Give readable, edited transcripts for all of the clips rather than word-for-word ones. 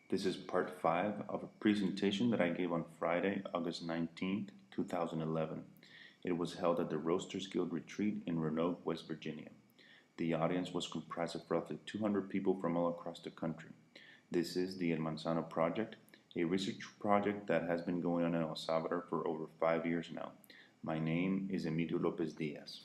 This is part 5 of a presentation that I gave on Friday, August 19th, 2011. It was held at the Roasters Guild Retreat in Roanoke, West Virginia. The audience was comprised of roughly 200 people from all across the country. This is the Manzano Project, a research project that has been going on in El Salvador for over 5 years now. My name is Emilio Lopez Diaz.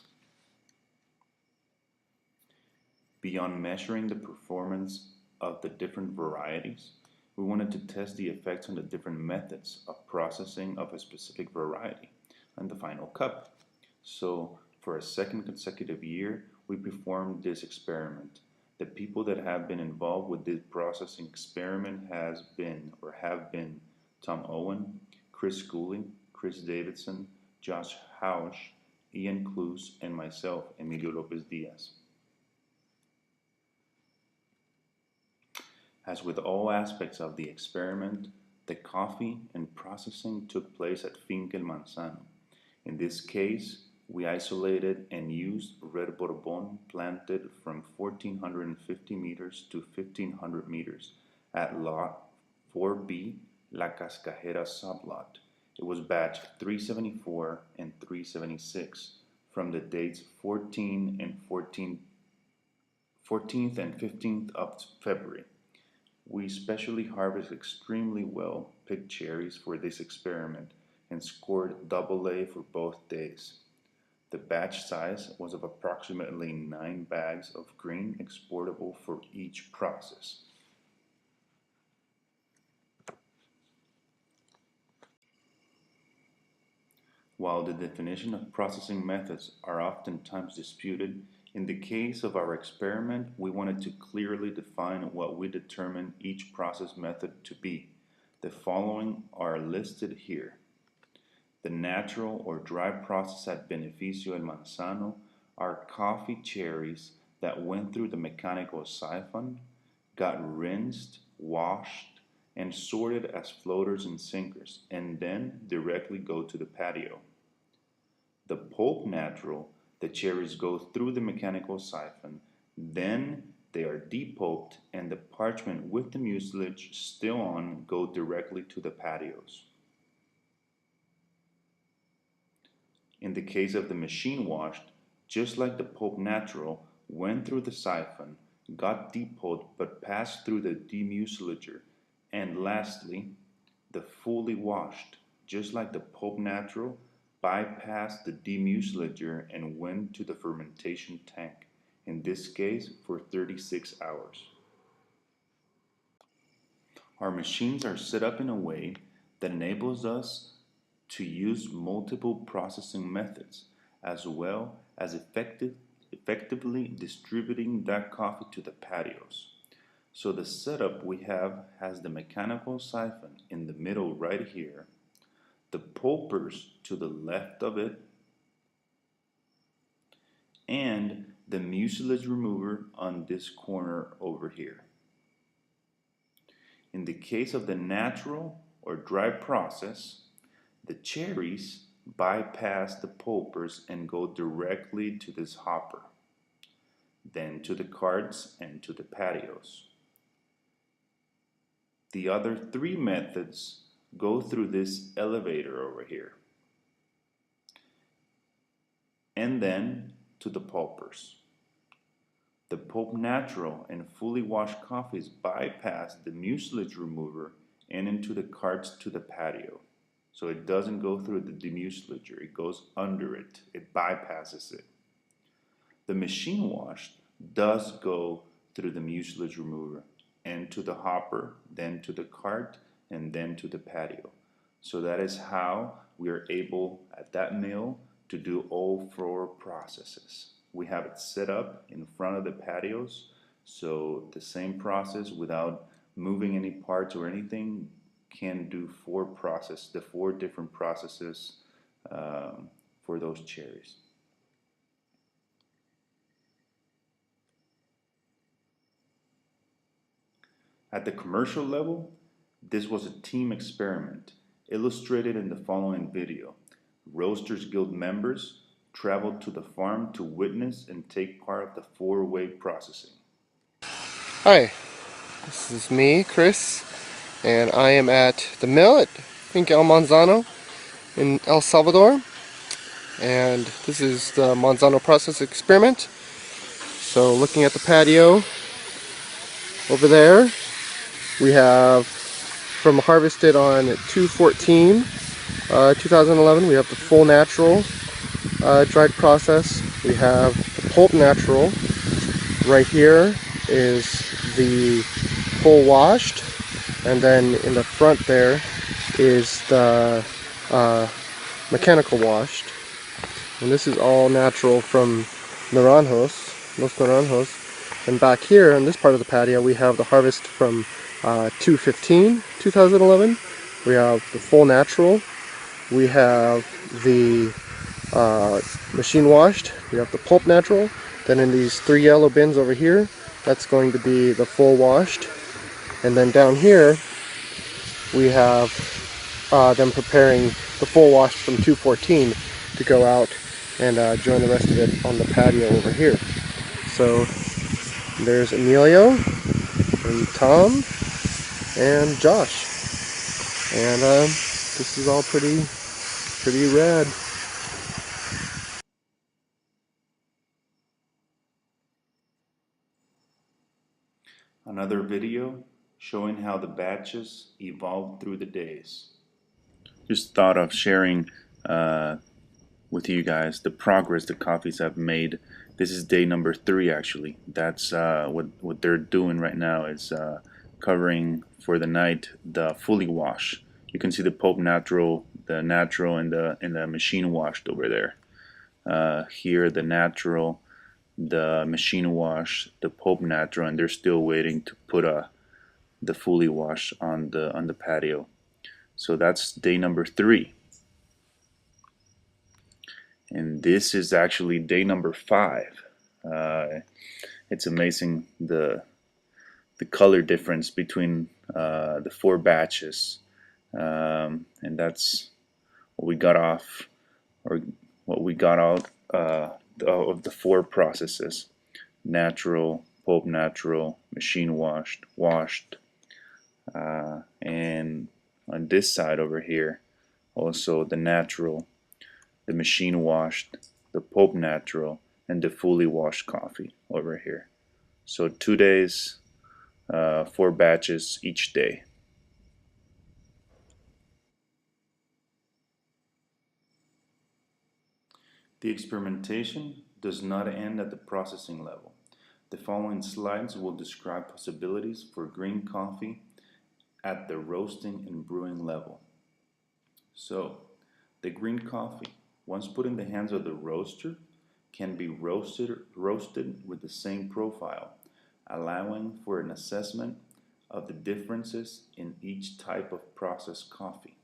Beyond measuring the performance of the different varieties, we wanted to test the effects on the different methods of processing of a specific variety on the final cup. So, for a second consecutive year, we performed this experiment. The people that have been involved with this processing experiment have been Tom Owen, Chris Schooling, Chris Davidson, Josh Hausch, Ian Cluse, and myself, Emilio Lopez Diaz. As with all aspects of the experiment, the coffee and processing took place at Finca El Manzano. In this case, we isolated and used red Bourbon planted from 1,450 meters to 1,500 meters at Lot 4B, La Cascajera sublot. It was batch 374 and 376 from the dates 14th and 15th of February. We specially harvested extremely well picked cherries for this experiment and scored AA for both days. The batch size was of approximately 9 bags of green exportable for each process. While the definition of processing methods are oftentimes disputed, in the case of our experiment, we wanted to clearly define what we determined each process method to be. The following are listed here. The natural or dry process at Beneficio El Manzano are coffee cherries that went through the mechanical siphon, got rinsed, washed, and sorted as floaters and sinkers, and then directly go to the patio. The pulp natural, the cherries go through the mechanical siphon, then they are depulped and the parchment with the mucilage still on go directly to the patios. In the case of the machine washed, just like the pulp natural, went through the siphon, got depulped but passed through the demucilager, and lastly, the fully washed, just like the pulp natural, bypassed the demucilager and went to the fermentation tank, in this case for 36 hours. Our machines are set up in a way that enables us to use multiple processing methods, as well as effectively distributing that coffee to the patios. So the setup we have has the mechanical siphon in the middle right here, the pulpers to the left of it, and the mucilage remover on this corner over here. In the case of the natural or dry process, the cherries bypass the pulpers and go directly to this hopper, then to the carts and to the patios. The other 3 methods go through this elevator over here, and then to the pulpers. The pulp natural and fully washed coffees bypass the mucilage remover and into the carts to the patio. So it doesn't go through the demucilager, it goes under it, it bypasses it. The machine washed does go through the mucilage remover and to the hopper, then to the cart, and then to the patio. So that is how we are able at that mill to do all 4 processes. We have it set up in front of the patios, so the same process without moving any parts or anything can do the 4 different processes for those cherries. At the commercial level, this was a team experiment, illustrated in the following video. Roasters Guild members traveled to the farm to witness and take part of the 4-way processing. Hi, this is me, Chris. and I am at the mill at El Manzano in El Salvador, and this is the Manzano process experiment. So looking at the patio over there, we have from harvested on 2/14/2011, we have the full natural dried process. We have the pulp natural. Right here is the full washed, and then in the front there is the mechanical washed. And this is all natural from Los Naranjos. And back here on this part of the patio, we have the harvest from 2/15/2011. We have the full natural. We have the machine washed. We have the pulp natural. Then in these 3 yellow bins over here, that's going to be the full washed. And then down here, we have them preparing the full wash from 2/14 to go out and join the rest of it on the patio over here. So there's Emilio and Tom and Josh, and this is all pretty rad. Another video showing how the batches evolved through the days. Just thought of sharing with you guys the progress the coffees have made. This is day number 3 actually. That's what they're doing right now is covering for the night the fully wash. You can see the pulp natural, the natural, and the machine washed over there. Here the natural, the machine wash, the pulp natural, and they're still waiting to put the fully wash on the patio. So that's day number 3. And this is actually day number 5. It's amazing the color difference between the 4 batches, and that's what we got off, or what we got out of the 4 processes: natural, pulp natural, machine washed, and on this side over here, also the natural, the machine washed, the pulp natural, and the fully washed coffee over here. So 2 days, 4 batches each day. The experimentation does not end at the processing level. The following slides will describe possibilities for green coffee at the roasting and brewing level. So, the green coffee, once put in the hands of the roaster, can be roasted with the same profile, allowing for an assessment of the differences in each type of processed coffee.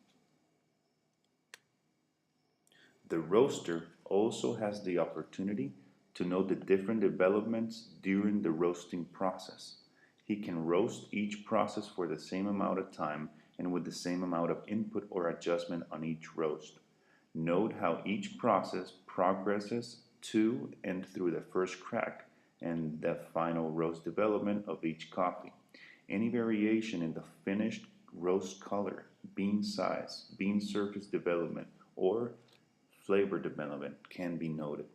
The roaster also has the opportunity to note the different developments during the roasting process. He can roast each process for the same amount of time and with the same amount of input or adjustment on each roast. Note how each process progresses to and through the first crack and the final roast development of each coffee. Any variation in the finished roast color, bean size, bean surface development, or flavor development can be noted.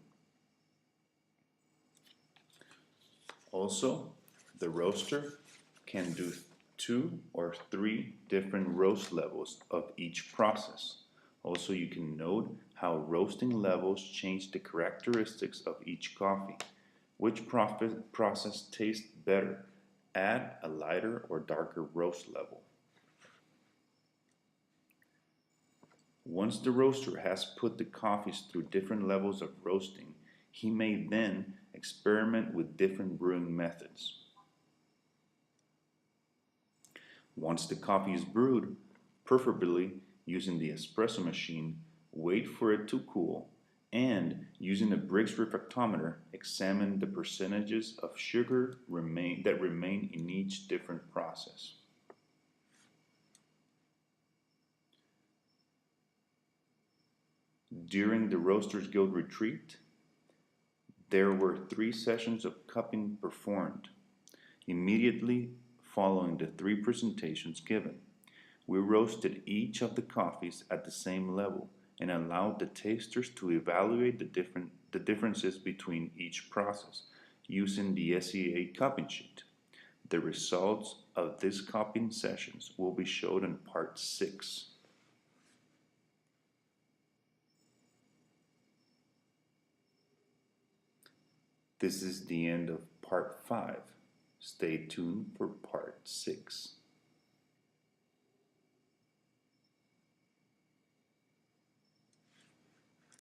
Also, the roaster can do 2 or 3 different roast levels of each process. Also, you can note how roasting levels change the characteristics of each coffee. Which process tastes better at a lighter or darker roast level? Once the roaster has put the coffees through different levels of roasting, he may then experiment with different brewing methods. Once the coffee is brewed, preferably using the espresso machine, wait for it to cool, and using a Briggs refractometer, examine the percentages of sugar that remain in each different process. During the Roasters Guild retreat, there were 3 sessions of cupping performed, immediately following the 3 presentations given. We roasted each of the coffees at the same level and allowed the tasters to evaluate the differences between each process using the SEA cupping sheet. The results of these cupping sessions will be shown in part 6. This is the end of part 5. Stay tuned for part 6.